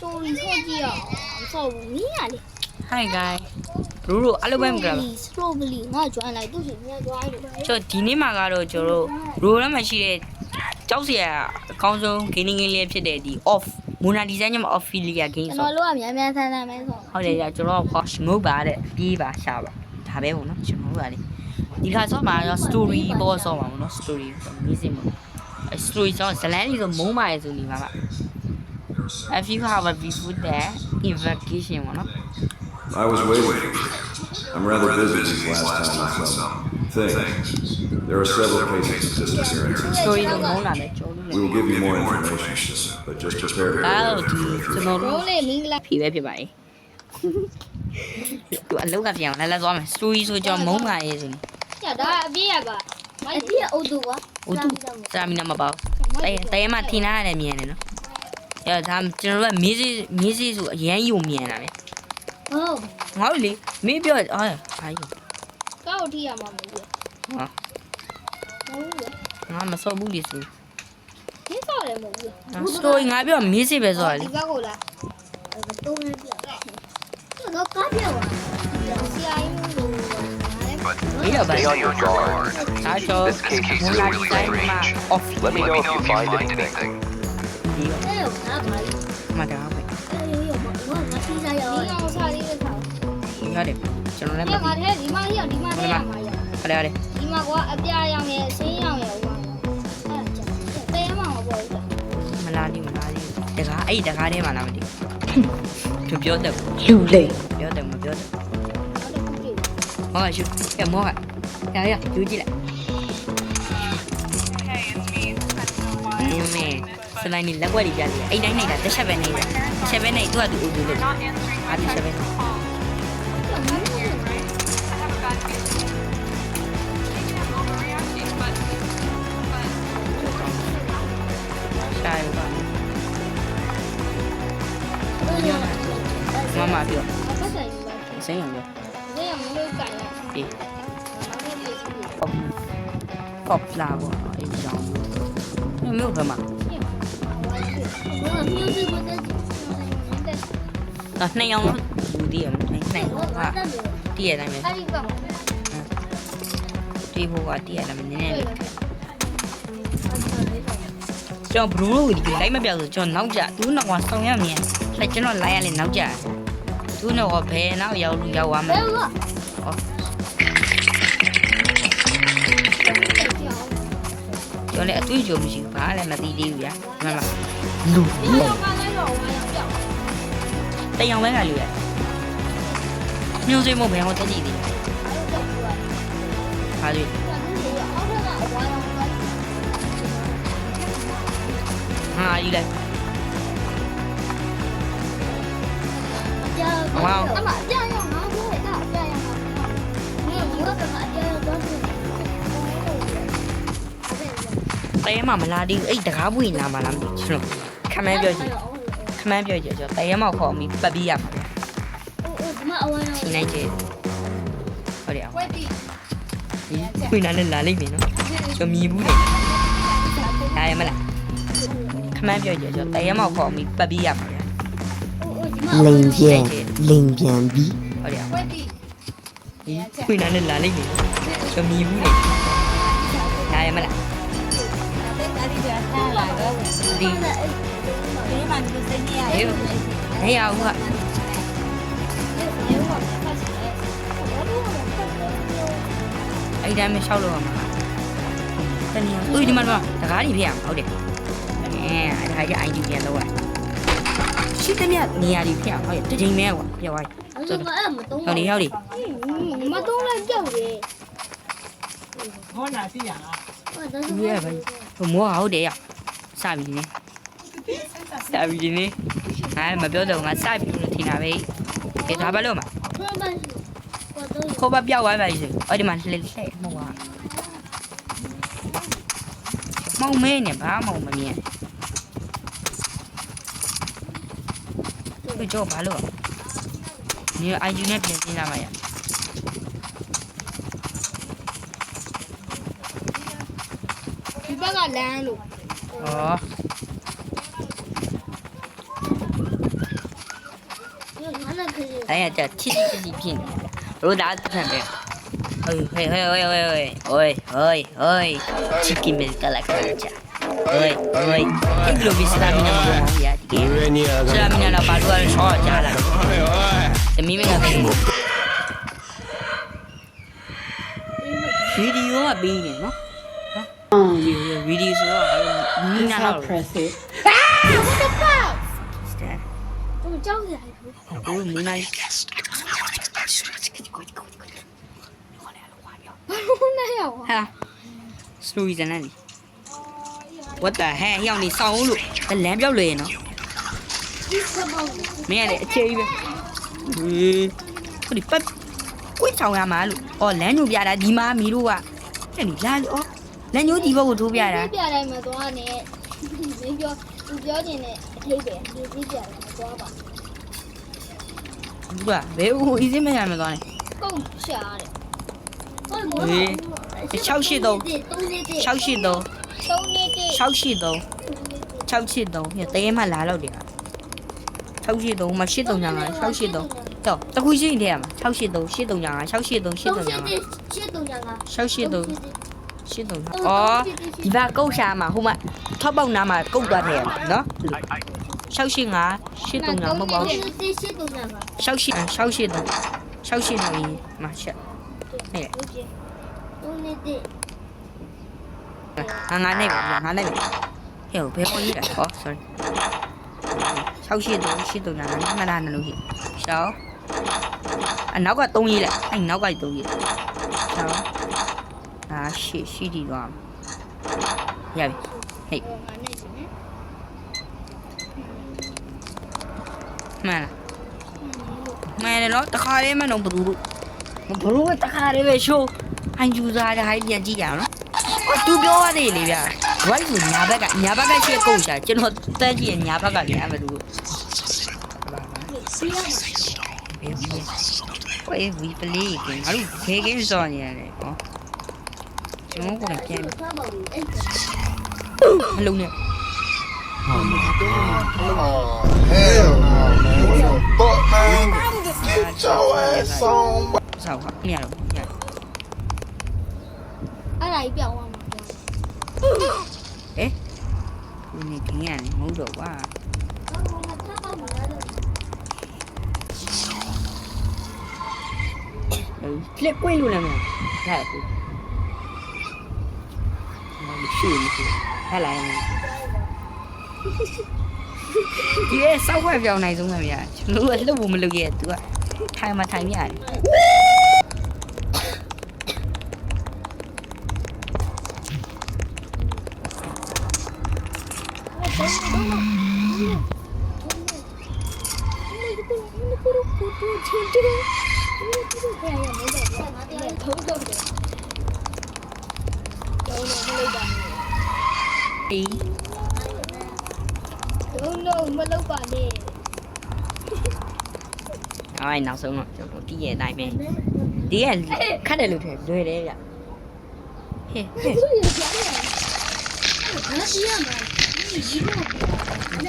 story ဆော့ကြည့်ရအောင်ဆော့ဘူးမင်းရလေ Hi guys လူတို့အားလုံးပဲမကြပါ strawberry ငါကြွမ်းလိုက်သူ့ရှင်ညကြွားလို့ ကျွန်တော်ဒီနေ့မှာကတော့ကျွန်တော်တို့ရိုးထဲမှာရှိတဲ့ကြောက်စရာအကောင်းဆုံး gaming game လေးဖြစ်တဲ့ဒီ off Mona Design ညမှာ Ophelia game ကျွန် ဆို တော်တို့ကမြန်မြန်ဆန်းဆန်းပဲဆော့ ဟုတ်တယ်ကျွန်တော်က Posh ငုတ်ပါတဲ့ပြေးပါရှာပါဒါပဲပေါ့နော်ကျွန်တော်တို့ကလေဒီခါဆော့မှာတော့ story ပေါ်ဆော့ပါပေါ့နော် story ဆို music ပေါ့ story ဆိုဇလန်းလေးဆိုမုန်းပါရဲ့ဆိုနေပါပါ If you have a before that invocation ပေါ့နော် I was waiting for you. I'm rather busy these last time with some things. There are several cases of disappearances. story ဆိုမုန်းတာပဲကြော်လို့ We will give you more information, but just prepare to အဲ့ go တော့ဒီကျွန်တော် ဘ တို့ ရိုးလေးမင်းလာ ဖြေပဲဖြစ်ပါရဲ့သူအလုပ်ကပြန်အောင်လဲသွားမယ် story ဆိုကြောမုန်းပါရဲ့ဆိုနေ ညဒါအပြည့်ရပါအပြည့်အုတ်တူကွာ ဟိုသူစာမီနာမပေါ့တဲမှာထင်ထားရတယ်မြင်တယ်နော်အဲ့ဒါကျွန်တော်တို့ကမီးစီဆိုအရန်ယူမြင်တာပဲ ဟုတ် ငါတို့လေမင်းပြောဟာဟာယူ ကောက်ထိရမှာမဟုတ်ဘူး ဟာ မဟုတ်ဘူး ငါမစော်ဘူးလေဆို ခင်းဆော့တယ်မဟုတ်ဘူး story ငါပြောမီးစီပဲဆိုရလေ ဒီဘက်ကိုလာတော့နေပြတော့ကားပြောင်းလာဆရာကြီးလို့ ဒီတော့ဗာ Stay on your guard. ဒါကြော This case is မလာ really ဒီဇိုင်း strange. မှာ off Let me know if you find anything. ဒီတော့ အဲ့တော့ငါပါလိ မတားပဲ အဲ့ရောဘာလို့ငါထိစားရအောင်ဒီအောင်စားလေးတစ်ခါ ရတယ်ကျွန်တော်လည်း ဒီမှာထဲဒီမှာရဒီမှာထဲရမှာရ ဟုတ်တယ် ဒီမှာကအပြာရောင်ရဲ့ဆင်းရောင်ရဲ့ဟိုအဲ့ဒါတဲရမှာမပေါ့ဘူး မလာဘူးတကားအဲ့တကားထဲမှာလားမသိဘူးပြောတယ် လူလိမ် ပြောတယ်မပြောတယ် ဟုတ်တယ်ခုတွေ့ မောကရှုမောကရယူကြည့်လိုက်ဒီမေစလိုက်နေလက်ွက်ကြီးပြတယ်အဲ့တိုင်းနေတာတစ်ချက်ပဲနေတာတစ်ချက်ပဲနေသူကသူ့ဦးလို့အားတစ်ချက်ပဲရှာရပါမမပြော ပတ်ဆိုင်ယူပါ စိမ့်အောင်ပြော ဒီရမလို့ကြိုင်ရ အေး အဲ့ဒီရှိတယ် ပေါ့လာပေါ့အဲ့ကြောင်မြို့ဘက်မှာ ဘာမျိုးစုမတဲ့ တော့နှစ်ယောက်တော့ဘူးတည်ရမယ်နှစ်ယောက်ဟာတည်ရတိုင်းပဲ အဲ့ဒီက တီးဖို့ကတည်ရတယ်နည်းနည်းလေးကျွန်တော်ဘလူးလို့ဒီလိုက်မပြောက်ဆိုကျွန်တော်နောက်ကြသူ့နောက်ကဆောင်ရမြင်လက်ကျွန်တော်လိုက်ရလေနောက်ကြသူ့နောက်ကဘယ်နောက်ရောက်လို့ရောက်သွားမ ဘယ် လဲ လို ကျွန်တော်လည်းအတွေ့အကြုံမရှိဘူးဘာလည်းမသိသေးဘူးဗျာမှန်လား လူ ဒီ လိမ် တော့ကလည်းတော့ဝါရောက်ပြောက် တရားပဲကလူရမျိုးစိမ့်မို့ဘယ်ဟောတက်ကြည့်သေးဟာဒီဟာယူလိုက် အမအပြရအောင်ငါပြောတာအပြရအောင်ငါဘောကအပြရတော့ တဲမမလာသေးဘူးအဲ့တကားပွင့်လာမှလားမသိကျွန်တော်ခမန်းပြောကြည့်ကျွန်တော်တဲမောက်ခေါ်ပြီးပတ်ပြီးရမှာဗျာ ဒီမှာအဝါရော ချိန်နိုင်ကြဟုတ်တယ်အောင် ဝက်တီ ဒီခွေနာနဲ့လာလိမ့်မယ်နော်ကျွန်မြည်ဘူးလေလာရမလားခမန်းပြောကြကျွန်တော်တဲမောက်ခေါ်ပြီးပတ်ပြီးရမှာဗျာ လိမ်ပြန်လိမ်ပြန်ပြီး ဟုတ်တယ်အောင် ဝက်တီ ဒီခွေနာနဲ့လာလိမ့်မယ်ကျွန်မြည်ဘူးလေလာရမလား တဲ့တာဒီကထားလာတော့ ဒီ ဒီမှာဒီစနေရ ဟေးနေရဘူးကအဲ့တိုင်းမလျှောက်လို့ရမှာတနည်းဦးဒီမှာတကားကြီးပြရမှာဟုတ်တယ်အဲ့ဒါကြီး ID ပြန်လောက်ရရှိတဲ့နေရာကြီးပြရဟုတ်တယ်တစ်ချိန်မဲကွာပြသွား အဲ့ဒါအဲ့မတုံး ဟုတ်တယ်ဟုတ်တယ် မတုံးလိုက်ကြောက်တယ် ဒီရပါဘမောဟုတ်တယ်ရစပြီနေစပြီနေအဲ့မပြောတော့ငါစပြီလို့ထင်တာပဲကဲဒါဘာလို့မခေါ်ပါပြောက်သွားပါလိမ့်အဲ့ဒီမှာလှည့်လှည့်မဟုတ်ပါမောင်မဲနေဘာမှမမြင်ကြောဘာလို့你 IG နဲ့ပြင်ပြလာပါရ ဒီဘက်ကလမ်းလို့ ဩ哎呀，这气品，我打看没？喂，气品没得来看着。喂，这个比斯拉米那么多呀？斯拉米那把路人少加了，这明明那个。video ကပေးနေနော်ဟာ video ဆိုတော့နီးနာတော့ impressive. 我们教起来。 ဟိုနီးနာ 没有啊。 ဟာ story ဇာတ်လမ်း what the hell ဟိုင်းနေစောင်းလို့လမ်းပြောက်လွယ်နော်မင်းကလည်းအခြေကြီးပဲဟိုဒီပတ်ကိုယ်ဆောင်ရမှာလို့အော်လမ်းညိုပြတာဒီမှာမီတို့ကအဲ့ဒီလာလို့အော်လမ်းညိုဒီဘက်ကိုထိုးပြတာ ပြတိုင်းမှာသွားနေဒီပြောချင်တဲ့အထိပ္ပယ်ဒီပြတိုင်းမှာသွားပါ သူကဘယ်ဟို easy မရမယ်သွားနေ ကုတ်ရှာတယ်ဟုတ် ဟေး683 683 683ဟဲ့တဲမှလာတော့တယ်683မှာ839 683တော့တခုရှိနေရမှာ683 839 683 839 အော်ဒီဘကုတ်ရှာမှာဟိုမှာထောက်ပေါက်နားမှာကုတ်သွားတယ်နော်685 839မဟုတ်ပါဘူး683မှာချက်ဟဲ့ငါနဲ့ပဲဟဲ့ဘယ်ပေါ်ကြီးလဲဟော sorry 683မှတ်တာနှလို့ရှိရှောင်းအနောက်က3ကြီးလဲအဲ့နောက်က3ကြီးရှောင်းဒါရှိတီသွားရပြီဟေ့မှန်တော့တခါလေးမှတော့ဘလူးတခါလေးပဲရှိုးဟိုင်းယူစားတဲ့ဟိုင်းပြန်ကြည့်ရအောင်နော်သူပြောရတယ်လေဗျ right ဆိုညာဘက်ကရှေ့ကုတ်ရှာကျွန်တော်တန်းကြည့်ညာဘက်ကလည်းအမလို့ဝေးဝီပလေးကငါတို့ခေကင်းစော်နေရတယ်ဟောကျွန်တော်ကလည်းပြန်မလုံးနဲ့ Hell no, man. What the fuck, man? Get your ass on. ဆောက်ပါမြင်ရတော့ည အဲ့ဒါကြီးပြောင်းသွားမှာ ဒီနေ့ခင်းရတယ်မဟုတ်တော့ကွာလက်ကွေးလို့လည်းမရဘူးမရှိဟဲ့လိုက်ဒီဆောက်ခွက်ပြောင်းနိုင်ဆုံးပဲဗျာကျွန်တော်ကလှုပ်ဖို့မလုပ်ရဲ့သူကထိုင်မှထိုင်ရတယ်ဒီမလုပ်ပါနဲ့အဲ့နောက်ဆုံးတော့ကျွန်တော်တီးရဲ့အတိုင်းပဲဒီကခတ်တယ်လို့ထင်လွယ်တယ်ဗျဟဲ့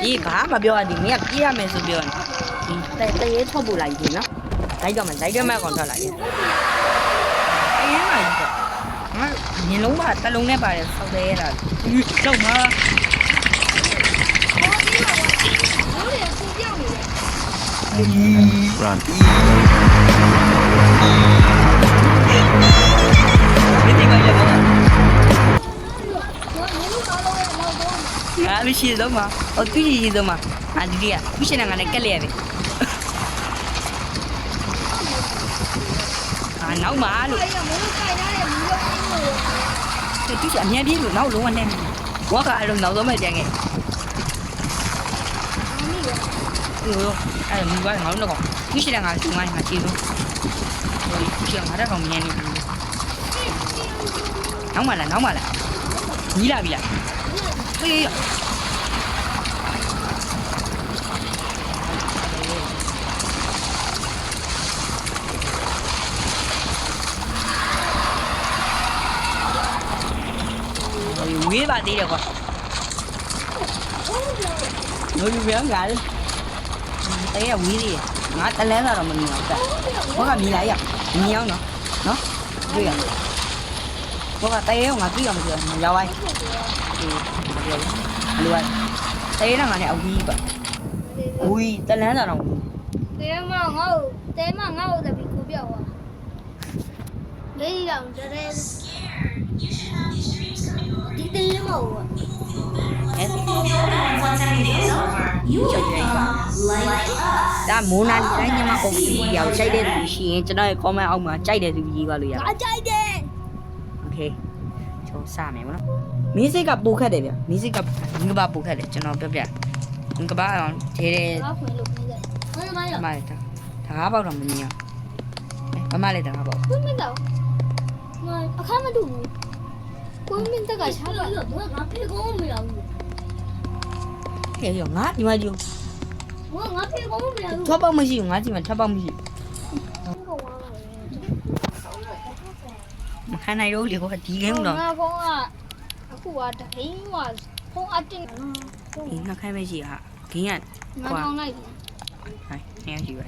ဒီဘာမှပြောရသည်မင်းကပြေးရမယ်ဆိုပြောတယ်ဒီတရေထုတ်ပို့လိုက်ပြီနော်လိုက်တော့မှကောင်ထွက်လိုက်တယ်အရင်ကကြီးတော့ငါညလုံးပါတလုံးနဲ့ပါတယ်ဆောက်တယ်ရတာတော့မှာRun. မင်းဒီမှာလည်းပေါ့အာမရှိတော့မှာအော်သူကြီးတော့မှာအာဒီကသူရှင်ကလည်းကက်လိုက်ရတယ်အာနောက်မှာလို့သူရှင်အများကြီးလို့နောက်လုံးဝနဲ့ဝါကအလုံးနောက်တော့မှကြံခဲ့အဲ့မူကငါတို့တော့သူရှင်ကသူမိုင်းမှာချီလို့သူရှင်ကလည်းကောင်မြင်နေဘူးနောက်မှလာညီးလာပြီလားဟေးဝေးပါသေးတယ်ကွာလို့ယူပြန်ကြတယ်အဲ့ရဝေးသေးတယ် ငါတလန်းလာတော့မမြင်အောင်တက်ဘောကမြင်လိုက်ရမြင်အောင်နော်တွေ့ရဘောကတဲရောငါကြည့်အောင်မကြည့်အောင်ရောက်ဝိုင်းလူဝိုင်းတဲတော့ငါနဲ့အဝီးပါဝီးတလန်းလာတော့ တဲမငါ့ကိုတပီကိုပြောက်သွားလေးရောင်တဲ့ဒီတဲမဟုတ်ဘူး ဒါမိုးနာတိုင်းညမပုံပြီးရောက်ကြိုက်တဲ့သူရှိရင်ကျွန်တော်ရဲ့ comment အောက်မှာကြိုက်တဲ့သူရေးပါလို့ရတယ် အကြိုက်တယ် Okay ကျွန်တော်စမယ်ဗောနော်မင်းစိတ်ကပိုခတ်တယ်ဗျမင်းစိတ်ကငကဘာပိုခတ်တယ်ကျွန်တော်ပြောပြငကဘာအောင်ထဲတဲ့ ဘာဖွင့်လို့ပြီးလဲဘာမှမရ အမလေးတကားပေါက်တော့မမြင်အောင်အမလေးတကားပေါက် ဘူးမတော့ငါအခါမတူဘူးကိုမင်းတက်ကရှားလို့တော့ငါဖေကောင်းမရဘူး ဟဲ့ရောငါဒီမှာကြည့် ငါဖေကောင်းမရဘူး ထောက်ပေါက်မရှိဘူးငါကြည့်မှာထောက်ပေါက်မရှိမခံနိုင်တော့လေကွာဒီကိန်းတော့ ငါဖုန်းကအခုကတဟင်းကဖုန်းအတင်း ဒီနှခိုင်းမရှိဟာဂင်းက ငါထောင်းလိုက်ပြီ ဟိုင်းနေရရှိပဲ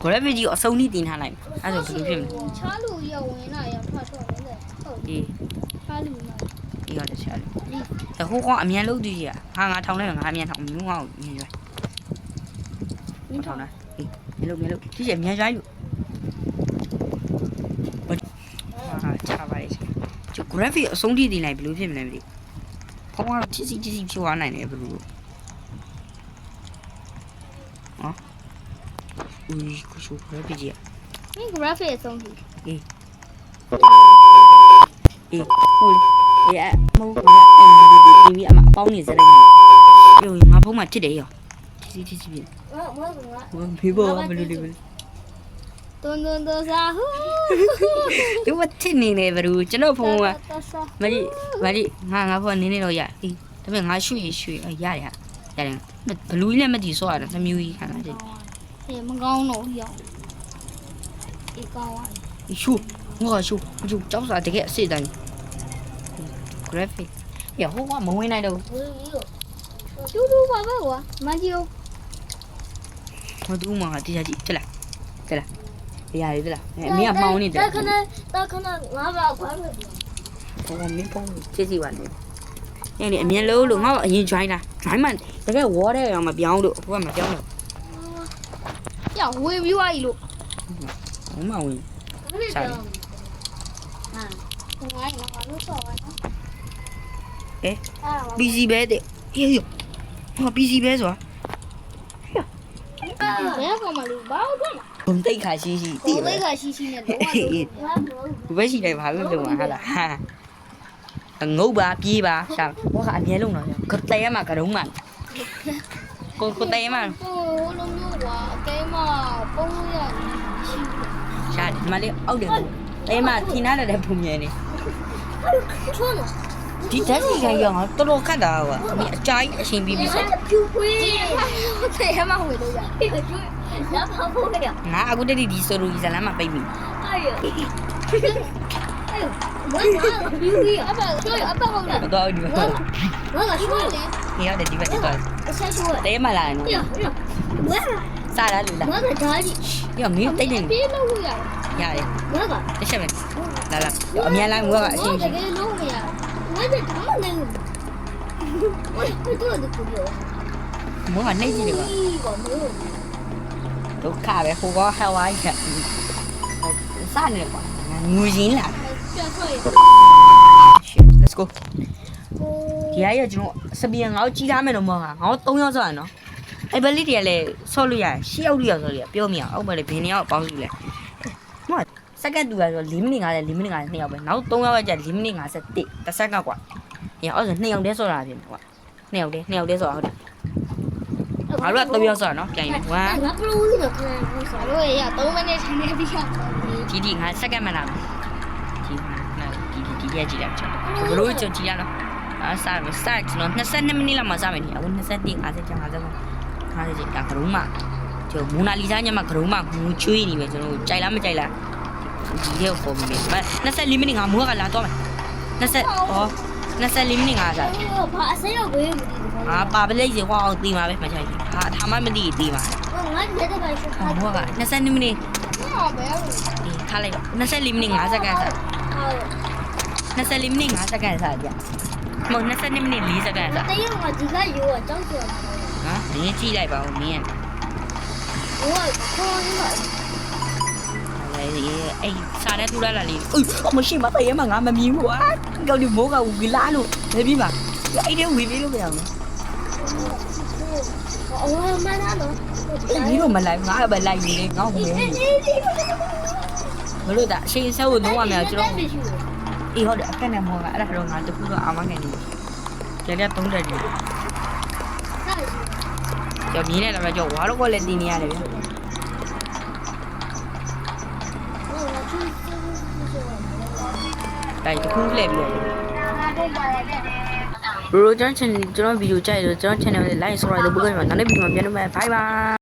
ကိုရဗီဂျီအစုံနီးတင်ထားလိုက်အဲ့ဒါဘယ်လိုဖြစ်မလဲ ချားလူရဝင်လာရဖတ်တော့တယ်ဟုတ် အေး ချားလူမှာ ဒီတော့တခြားလေတဟိုကအမြန်လို့သူကြီးဟာငါထောင်လိုက်ငါအမြန်ထောင်မျိုးဟောက်မြင်ရွယ်မထောင်လားအေးမြင်လို့ဒီကျမြန်ရွယ်လို့ဟာချပါလေကျ graphic အဆုံးထိတင်လိုက်ဘယ်လိုဖြစ်မလဲမသိဖုန်းကတော့ချစ်စီဖြိုးသွားနိုင်တယ်ဘယ်လိုဟောဦးကိုချို graphic ကြီး မင်း graphic အဆုံးထိ အေးဟိုလေအေးမဟုတ်ဘူးအဲ့ဒီအမအပေါင်းနေစလိုက်နေရောငါဖုန်းမှာချစ်တယ်ရောချစ်စီပြီ မဟုတ်ဘူးငါ ဖေးပေါ်ဘယ်လိုလဲတွန်းစားဟူး ဒီဝတ်တင်နေတယ်ဘယ်လိုကျွန်တော်ဖုန်းကမကြီးငါဖုန်းနင်းနေတော့ရအေးဒါပေမဲ့ငါရွှေရတယ်ဘလူးလည်းမကြည့်စောရတယ်နှမျိုးကြီးခံလာတယ် အေးမကောင်းတော့ရောက်အေးကောင်းပါ ရှူငါရှူကြောက်စားတကယ်အစ်တိုင်း graphic ရဟိုကမဝင်နိုင်တော့ တူပါပဲကွာမကြီး ဟိုတူမှာတရားကြည့်ချက်လားတရားရည်လားအမေကမှောင်းနေတယ် တခဏငါပါခွာလို့ ဟိုမင်းဖုန်းချစ်စီပါလေအဲ့ဒီအမြင်လို့ငါ့အရင် join တာ join မှတကယ် wall တဲ့အောင်မပြောင်းလို့အဖိုးကမပြောင်းလို့ ကြောက်ဝေပြီးသွားပြီလို့ ဟိုမှဝင် ဆိုင်ဟာငါလို့ဆော့ပါနော် PC ပဲတဲ့အေးဟို PC ပဲဆိုတာ ဘယ်ကောင်မလို့ဘာလို့လဲ ဘုံတိတ်ခါရှိတည် ဘယ်ကရှိနေတော့ ဘယ်ရှိတယ်ဘာလို့လုံဟာလားဟာငုတ်ပါပြေးပါရှာဘောကအမြဲလုံးတော့ကတဲရမှာကရုံးမှာကိုတဲမှာ ဟိုလိုမျိုးကွာအကဲမပုံလို့ရရှိ ရှာဒီမလေးအောက်တယ်တဲမှာထင်းထားတဲ့ပုံမြင်နေ ချွန်း ဒီဓာတ်စီကရောတော်တော်ခတ်တာကွာအမေအကြိုက်အရှင်ပြီးပြီဆို ဖြူခွေးဟုတ်တယ်အမဝေလို့ရလာပါဖို့ရ ငါအခုတည်းဒီဆိုလိုကြီးဇလမ်းမှာပိတ်ပြီ အဲ့ရဘာဖြူခွေးအပဟုတ်လား တော့ဒီမှာ ဘာကရှိလဲ နေရောက်တယ်ဒီဘက်တော့ အဆက်ရှိရ တဲမလာနော် ဘာ စားရလူလား ဘာကဓာကြီး ရောမင်းတိတ်နေ ပြေးလို့ရ ရတယ် ဘာက တစ်ချက်ပဲလာအမြန်လိုက်ငါကအရှင် တကယ်လုံးမရငါတို့တော့မနိုင်ဘူးဘာတို့တို့ကိုပြော မောကနှိမ့်ကြည့်တယ်ကွာ ဘာလို့ ဒုက္ခပဲဟိုကဟဝိုင်းကစားနေကွာငူရင်းလာ ပြန်ဆွဲရ let's go ဒီအရကျွန်တော်စပီယံငါ့ကိုကြီးထားမယ်တော့မဟုတ်ဟာငါ့ကို3ယောက်ဆော့ရနော်အဲ့ဘယ်လေးတွေကလည်းဆော့လို့ရတယ်10ယောက်လို့ရဆော့လို့ရပြောမရအောင်မလေးဘယ်နှစ်ယောက်ပေါင်းစုလဲမဟုတ်စက္ကန့်တူရဆို4မိနစ်50 4မိနစ်50 2ယောက်ပဲနောက်3ယောက်ကကြာ4မိနစ်50တစ်စက္ကန့်ကွာညအဲ့ဆို2ယောက်တည်းဆော့တာပြင်ကွာ2ယောက်တည်းဆော့ဟုတ်တယ်ငါတို့က3ယောက်ဆော့ရနော်ပြန်ရင်1 ငါပလို့လို့ခဏဆောလို့ရ3မိနစ်ထိုင်နေပြီဟာ ဒီငါစက္ကန့်မှလာဒီရဲ့ကြည့်လိုက်ချင်ဘလို့ကြည့်ကြည့်ရနော်စကျွန်တော်22မိနစ်လောက်မှစမယ်နေအခု21 50 50ကျန်50ကျန်ကရုံးမှာကျွန်တော်မိုနာလီဇာညမှာကရုံးမှာငူချွေးနေပဲကျွန်တော်ကြိုက်လားမကြိုက်လားဒီရဲ့ပုံမြင်24မိနစ်ငါမိုးကလာတော့မယ်24မိနစ်ငါစား ဘာအစဲရောက်ဝေးဘူးဒီ啊，爸爸那些话我对嘛呗，没错，他们没理对嘛。我个，那三你们呢？他来个，那三你们呢？啥干啥？那三你们呢？啥干啥的？冇，那三你们呢？离啥干啥？啊，你寄来吧，我明。哎，啥来突然来哩？我们先把这嘛俺们迷糊啊，搞点毛个乌鸡拉路，那边嘛，哎，这乌鸡都不要嘛。你都没来，俺没来你，俺没来。我说的，谁说我弄完没有？知道不？以后的干点毛个，那时候俺就不说俺们给你，这点懂得的。叫明年那边叫我了过来今年的。ဒါတခုလှည့်ပြီးတော့ဘရိုကျွန်တော်ဗီဒီယိုကြိုက်တော့ကျွန်တော် channel လေး like subscribe လုပ်ပေးကြပါနောက်နေ့ဗီဒီယိုမှာပြန်တွေ့မယ် bye bye